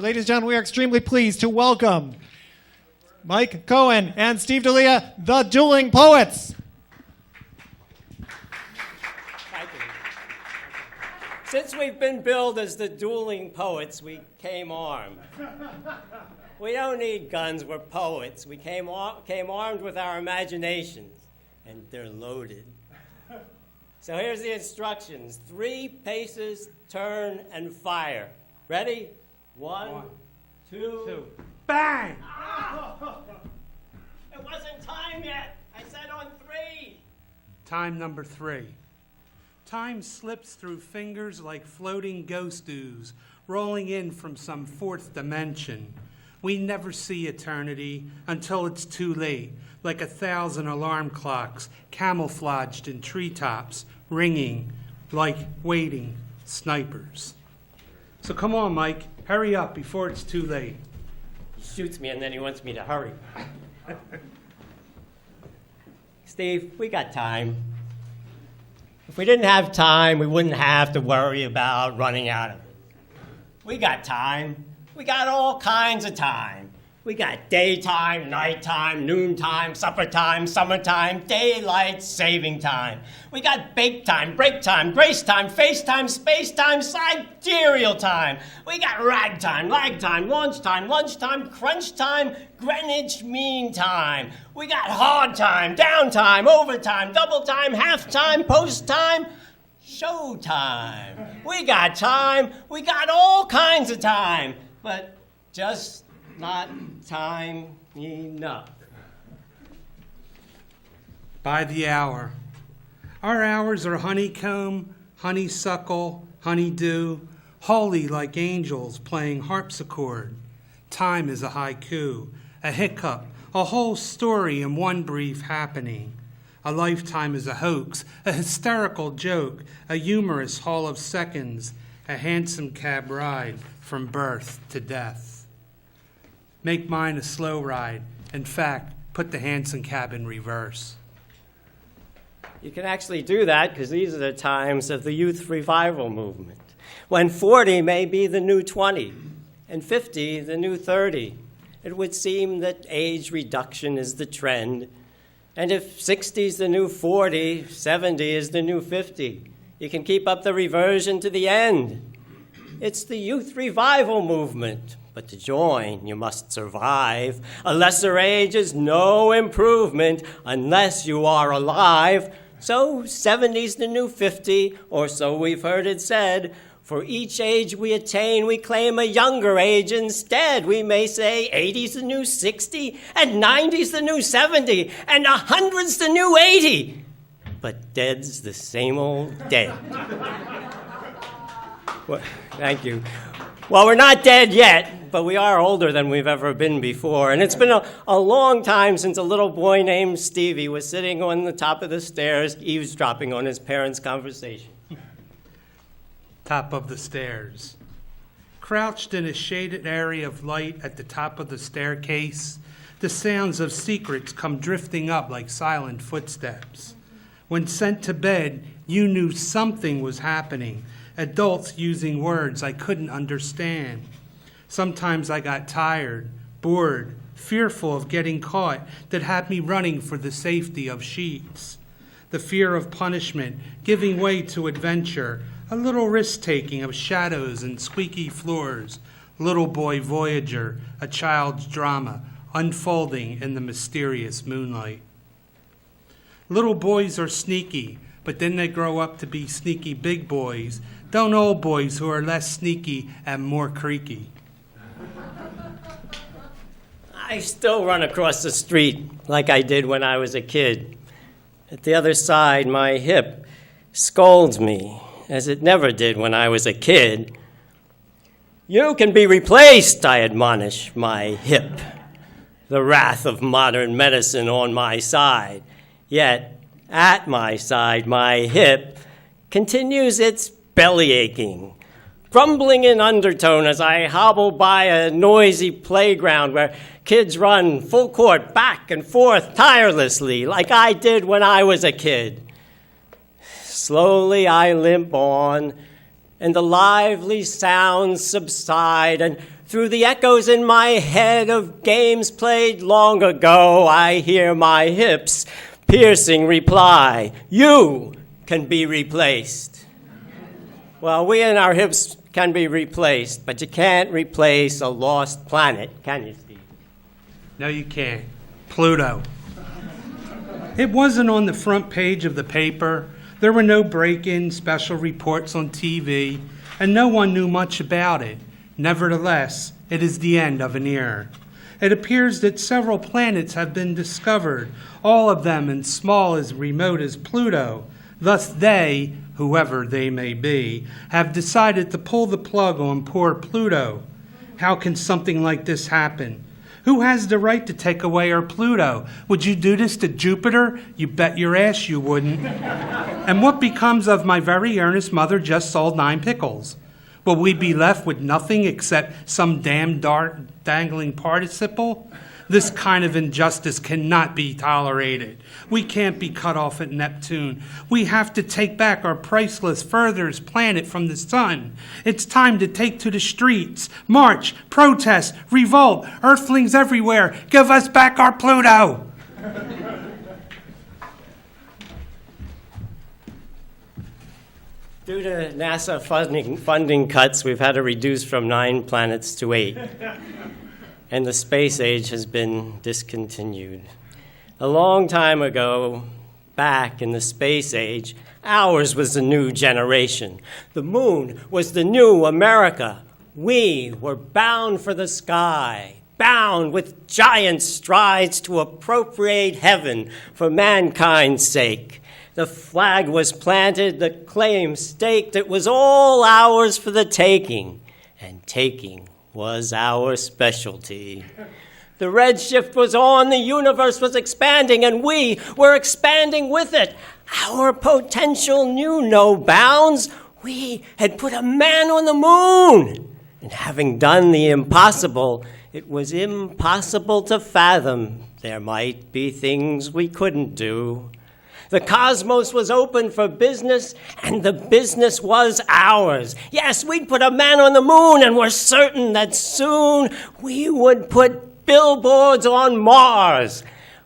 ladies and gentlemen, we are extremely pleased to welcome Mike Cohen and Steve D'Elia, the Dueling Poets. Thank you. Since we've been billed as the Dueling Poets, we came armed. We don't need guns, we're poets. We came armed with our imaginations, and they're loaded. So here's the instructions. 3 paces, turn, and fire. Ready? 1, 2, bang! It wasn't time yet. I said on 3. Time number 3. Time slips through fingers like floating ghost ooze, rolling in from some 4th dimension. We never see eternity until it's too late, like 1,000 alarm clocks camouflaged in treetops, ringing like waiting snipers. So come on, Mike, hurry up before it's too late. He shoots me and then he wants me to hurry. Steve, we got time. If we didn't have time, we wouldn't have to worry about running out of it. We got time. We got all kinds of time. We got daytime, nighttime, noontime, supper time, summertime, daylight saving time. We got bake time, break time, grace time, face time, space time, sidereal time. We got rag time, lag time, launch time, lunchtime, crunch time, Greenwich Mean Time. We got hard time, downtime, overtime, double time, half time, post time, show time. We got time. We got all kinds of time, but just not time enough. By the hour. Our hours are honeycomb, honeysuckle, honeydew, holy like angels playing harpsichord. Time is a haiku, a hiccup, a whole story in one brief happening. A lifetime is a hoax, a hysterical joke, a humorous haul of seconds, a hansom cab ride from birth to death. Make mine a slow ride. In fact, put the hansom cab in reverse. You can actually do that because these are the times of the youth revival movement, when 40 may be the new 20 and 50 the new 30. It would seem that age reduction is the trend. And if 60 is the new 40, 70 is the new 50. You can keep up the reversion to the end. It's the youth revival movement. But to join, you must survive. A lesser age is no improvement unless you are alive. So 70's the new 50, or so we've heard it said. For each age we attain, we claim a younger age instead. We may say 80's the new 60, and 90's the new 70, and 100's the new 80. But dead's the same old dead. Well, thank you. Well, we're not dead yet, but we are older than we've ever been before. And it's been a long time since a little boy named Stevie was sitting on the top of the stairs, eavesdropping on his parents' conversation. Top of the stairs. Crouched in a shaded area of light at the top of the staircase, the sounds of secrets come drifting up like silent footsteps. When sent to bed, you knew something was happening. Adults using words I couldn't understand. Sometimes I got tired, bored, fearful of getting caught that had me running for the safety of sheets. The fear of punishment, giving way to adventure, a little risk-taking of shadows and squeaky floors, little boy voyager, a child's drama, unfolding in the mysterious moonlight. Little boys are sneaky, but then they grow up to be sneaky big boys. Don't old boys who are less sneaky and more creaky. I still run across the street like I did when I was a kid. At the other side, my hip scolds me, as it never did when I was a kid. You can be replaced, I admonish my hip, the wrath of modern medicine on my side. Yet, at my side, my hip continues its belly aching, grumbling in undertone as I hobble by a noisy playground where kids run full court back and forth tirelessly like I did when I was a kid. Slowly I limp on, and the lively sounds subside, and Through the echoes in my head of games played long ago, I hear my hips' piercing reply, "You can be replaced." Well, we and our hips can be replaced, but you can't replace a lost planet, can you, Steve? No, you can't. Pluto. It wasn't on the front page of the paper. There were no break-in special reports on TV, and no one knew much about it. Nevertheless, it is the end of an era. It appears that several planets have been discovered, all of them as small as remote as Pluto. Thus they, whoever they may be, have decided to pull the plug on poor Pluto. How can something like this happen? Who has the right to take away our Pluto? Would you do this to Jupiter? You bet your ass you wouldn't. And what becomes of my very earnest mother just sold 9 pickles? Will we be left with nothing except some damn dangling participle? This kind of injustice cannot be tolerated. We can't be cut off at Neptune. We have to take back our priceless furthest planet from the sun. It's time to take to the streets, march, protest, revolt. Earthlings everywhere, give us back our Pluto. Due to NASA funding cuts, we've had to reduce from 9 planets to 8. And the space age has been discontinued. A long time ago, back in the space age, ours was the new generation. The moon was the new America. We were bound for the sky, bound with giant strides to appropriate heaven for mankind's sake. The flag was planted, the claim staked. It was all ours for the taking, and taking was our specialty. The redshift was on, the universe was expanding, and we were expanding with it. Our potential knew no bounds. We had put a man on the moon. And having done the impossible, it was impossible to fathom there might be things we couldn't do. The cosmos was open for business, and the business was ours. Yes, we'd put a man on the moon, and we're certain that soon we would put billboards on Mars.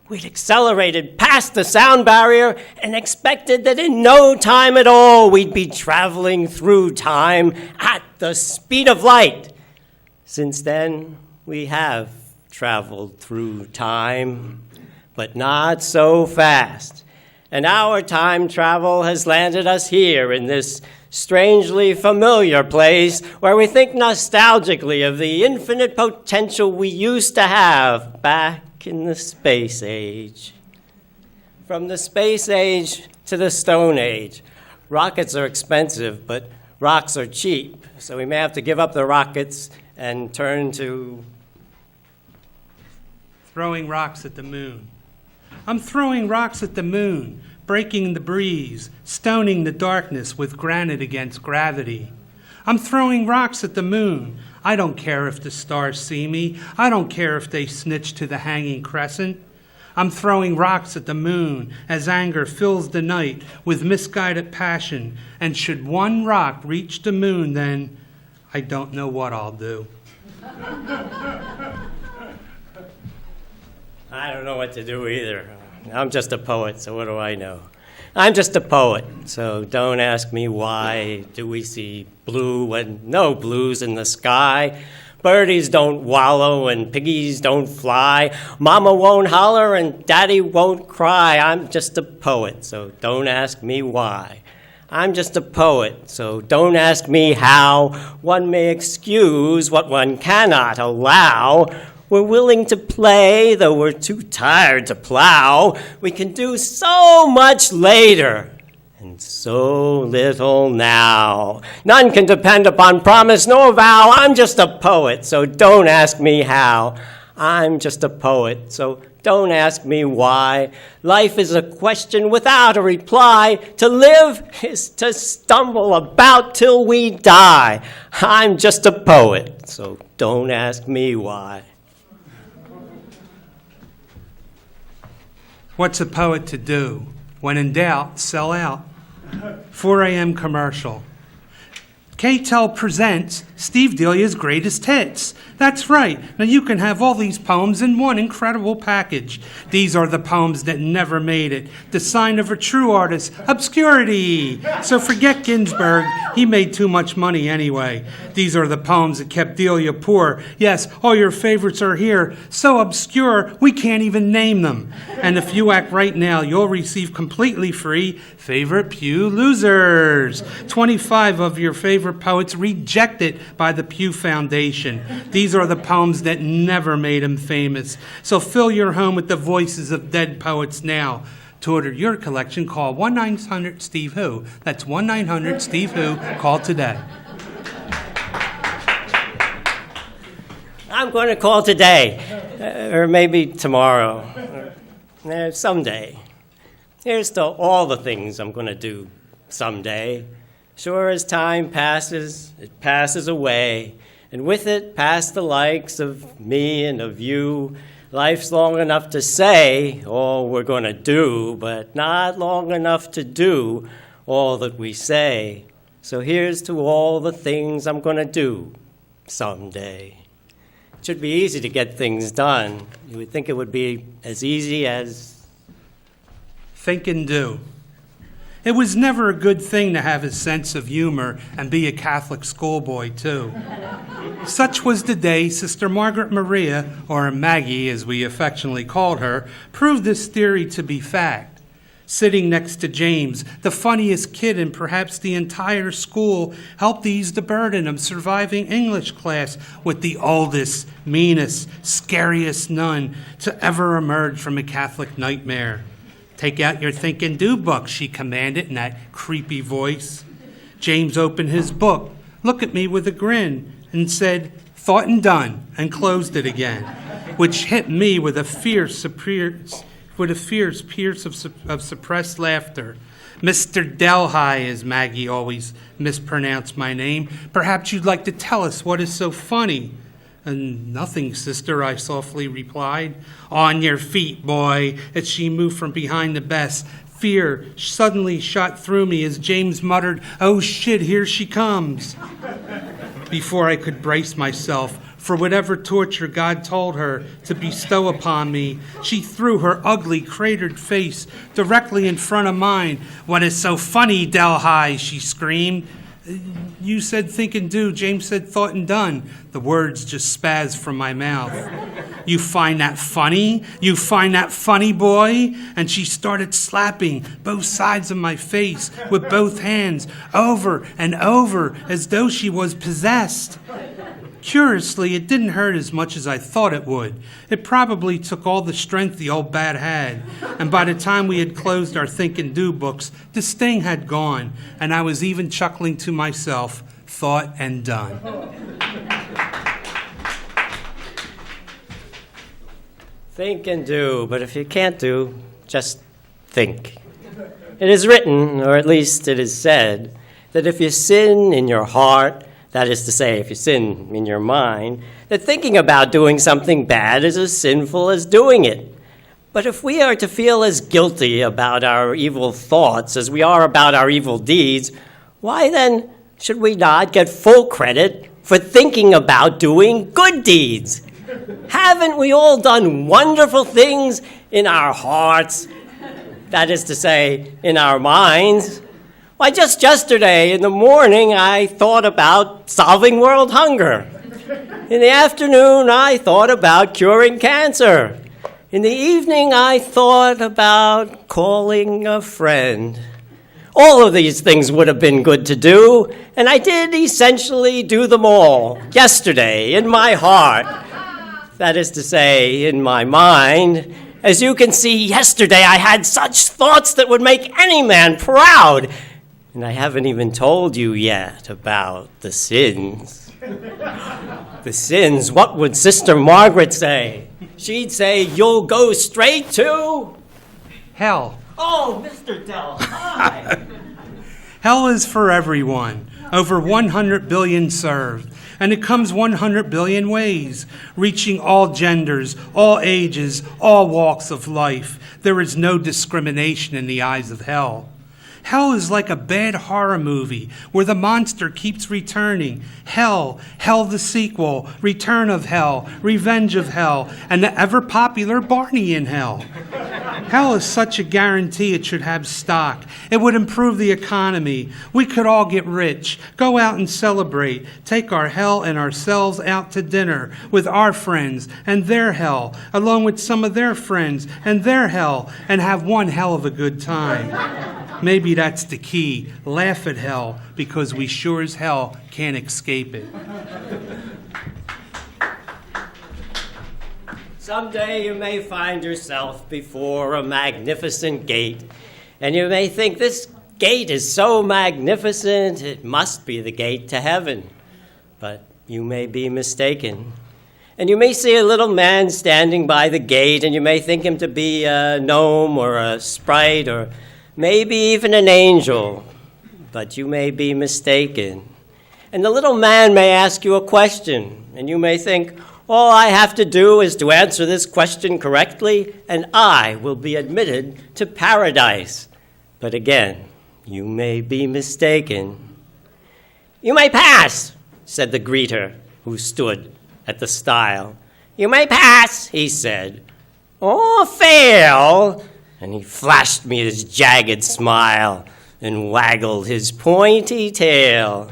We'd accelerated past the sound barrier and expected that in no time at all we'd be traveling through time at the speed of light. Since then, we have traveled through time, but not so fast. And our time travel has landed us here in this strangely familiar place where we think nostalgically of the infinite potential we used to have back in the space age. From the space age to the Stone Age, rockets are expensive, but rocks are cheap. So we may have to give up the rockets and turn to throwing rocks at the moon. I'm throwing rocks at the moon, breaking the breeze, stoning the darkness with granite against gravity. I'm throwing rocks at the moon. I don't care if the stars see me. I don't care if they snitch to the hanging crescent. I'm throwing rocks at the moon as anger fills the night with misguided passion. And should one rock reach the moon, then I don't know what I'll do. I don't know what to do either. I'm just a poet, so what do I know? I'm just a poet, so don't ask me why do we see blue when no blue's in the sky. Birdies don't wallow and piggies don't fly. Mama won't holler and daddy won't cry. I'm just a poet, so don't ask me why. I'm just a poet, so don't ask me how. One may excuse what one cannot allow. We're willing to play, though we're too tired to plow. We can do so much later, and so little now. None can depend upon promise nor vow. I'm just a poet, so don't ask me how. I'm just a poet, so don't ask me why. Life is a question without a reply. To live is to stumble about till we die. I'm just a poet, so don't ask me why. What's a poet to do? When in doubt, sell out. 4 a.m. commercial. K-Tel presents Steve Delia's Greatest Hits. That's right. Now you can have all these poems in one incredible package. These are the poems that never made it. The sign of a true artist, obscurity. So forget Ginsberg. He made too much money anyway. These are the poems that kept Delia poor. Yes, all your favorites are here. So obscure, we can't even name them. And if you act right now, you'll receive completely free Favorite Pew Losers. 25 of your favorite poets rejected by the Pew Foundation. These are the poems that never made him famous. So fill your home with the voices of dead poets now. To order your collection, call 1-900-STEVE-WHO. That's 1-900-STEVE-WHO. Call today. I'm going to call today, or maybe tomorrow, or someday. Here's to all the things I'm going to do someday. Sure as time passes, it passes away, and with it pass the likes of me and of you. Life's long enough to say all we're going to do, but not long enough to do all that we say. So here's to all the things I'm going to do someday. It should be easy to get things done. You would think it would be as easy as... Think and do. It was never a good thing to have a sense of humor and be a Catholic schoolboy, too. Such was the day Sister Margaret Maria, or Maggie as we affectionately called her, proved this theory to be fact. Sitting next to James, the funniest kid in perhaps the entire school, helped ease the burden of surviving English class with the oldest, meanest, scariest nun to ever emerge from a Catholic nightmare. Take out your Think and Do book, she commanded in that creepy voice. James opened his book, looked at me with a grin, and said, "Thought and done," and closed it again, which hit me with a fierce pierce of suppressed laughter. Mr. Delhi, as Maggie always mispronounced my name, perhaps you'd like to tell us what is so funny? And nothing, sister, I softly replied. On your feet, boy, as she moved from behind the desk. Fear suddenly shot through me as James muttered, "Oh shit, here she comes." Before I could brace myself for whatever torture God told her to bestow upon me, she threw her ugly, cratered face directly in front of mine. "What is so funny, Delhi?" she screamed. "You said think and do. James said thought and done." The words just spazzed from my mouth. "You find that funny? You find that funny, boy?" And she started slapping both sides of my face with both hands, over and over, as though she was possessed. Curiously, it didn't hurt as much as I thought it would. It probably took all the strength the old bat had, and by the time we had closed our Think and Do books, the sting had gone, and I was even chuckling to myself, thought and done. Think and do, but if you can't do, just think. It is written, or at least it is said, that if you sin in your heart, that is to say, if you sin in your mind, that thinking about doing something bad is as sinful as doing it. But if we are to feel as guilty about our evil thoughts as we are about our evil deeds, why then should we not get full credit for thinking about doing good deeds? Haven't we all done wonderful things in our hearts? That is to say, in our minds. Why, just yesterday in the morning, I thought about solving world hunger. In the afternoon, I thought about curing cancer. In the evening, I thought about calling a friend. All of these things would have been good to do, and I did essentially do them all yesterday in my heart. That is to say, in my mind. As you can see, yesterday I had such thoughts that would make any man proud. And I haven't even told you yet about the sins. The sins, what would Sister Margaret say? She'd say, you'll go straight to... Hell. Oh, Mr. Delhi. Hell is for everyone. Over 100 billion served. And it comes 100 billion ways, reaching all genders, all ages, all walks of life. There is no discrimination in the eyes of hell. Hell is like a bad horror movie where the monster keeps returning. Hell, Hell the sequel, Return of Hell, Revenge of Hell, and the ever-popular Barney in Hell. Hell is such a guarantee it should have stock. It would improve the economy. We could all get rich, go out and celebrate, take our hell and ourselves out to dinner with our friends and their hell, along with some of their friends and their hell, and have one hell of a good time. Maybe that's the key. Laugh at hell, because we sure as hell can't escape it. Someday you may find yourself before a magnificent gate, and you may think this gate is so magnificent it must be the gate to heaven. But you may be mistaken. And you may see a little man standing by the gate, and you may think him to be a gnome or a sprite or maybe even an angel. But you may be mistaken. And the little man may ask you a question, and you may think, all I have to do is to answer this question correctly, and I will be admitted to paradise. But again, you may be mistaken. You may pass, said the greeter who stood at the stile. You may pass, he said, or fail. And he flashed me his jagged smile and waggled his pointy tail.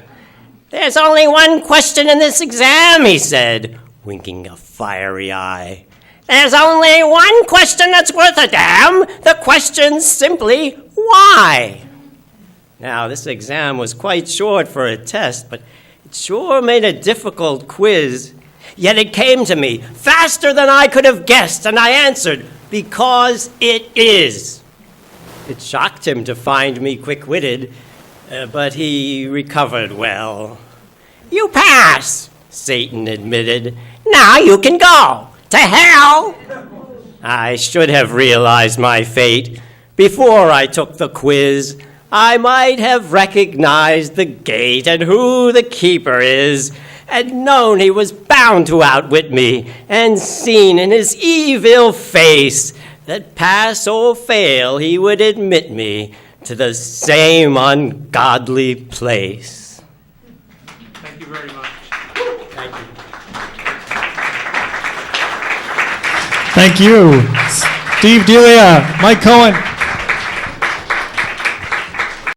There's only one question in this exam, he said, winking a fiery eye. There's only one question that's worth a damn. The question's simply, why? Now, this exam was quite short for a test, but it sure made a difficult quiz. Yet it came to me faster than I could have guessed, and I answered, because it is. It shocked him to find me quick-witted, but he recovered well. You pass, Satan admitted. Now you can go to hell. I should have realized my fate. Before I took the quiz, I might have recognized the gate and who the keeper is, and known he was bound to outwit me, and seen in his evil face that pass or fail he would admit me to the same ungodly place. Thank you very much. Thank you. Thank you, Steve Delia, Mike Cohen.